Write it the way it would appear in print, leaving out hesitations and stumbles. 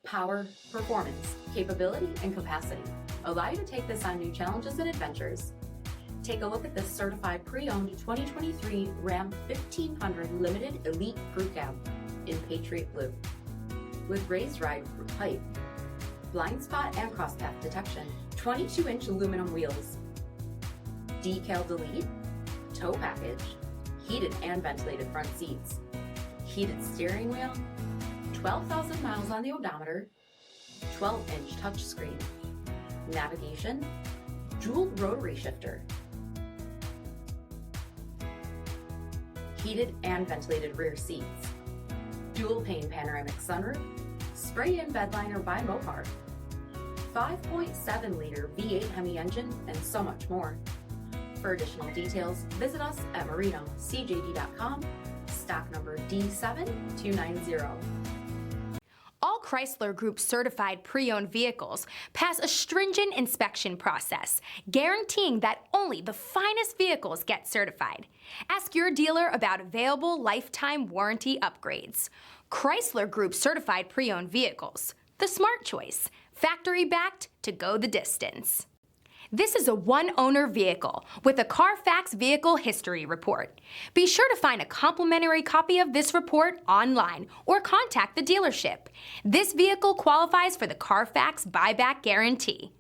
Power, performance, capability, and capacity allow you to take this on new challenges and adventures. Take a look at this certified pre-owned 2023 Ram 1500 Limited Elite Crew Cab in Patriot Blue. With raised ride height, blind spot and crosspath detection, 22-inch aluminum wheels, decal delete, tow package, heated and ventilated front seats, heated steering wheel, 12,000 miles on the odometer, 12-inch touchscreen, navigation, dual rotary shifter, heated and ventilated rear seats, dual pane panoramic sunroof, spray-in bedliner by Mopar, 5.7-liter V8 HEMI engine, and so much more. For additional details, visit us at MarinoCJD.com, stock number D7290. All Chrysler Group certified pre-owned vehicles pass a stringent inspection process, guaranteeing that only the finest vehicles get certified. Ask your dealer about available lifetime warranty upgrades. Chrysler Group certified pre-owned vehicles, the smart choice, factory backed to go the distance. This is a one-owner vehicle with a CARFAX Vehicle History Report. Be sure to find a complimentary copy of this report online or contact the dealership. This vehicle qualifies for the CARFAX buyback guarantee.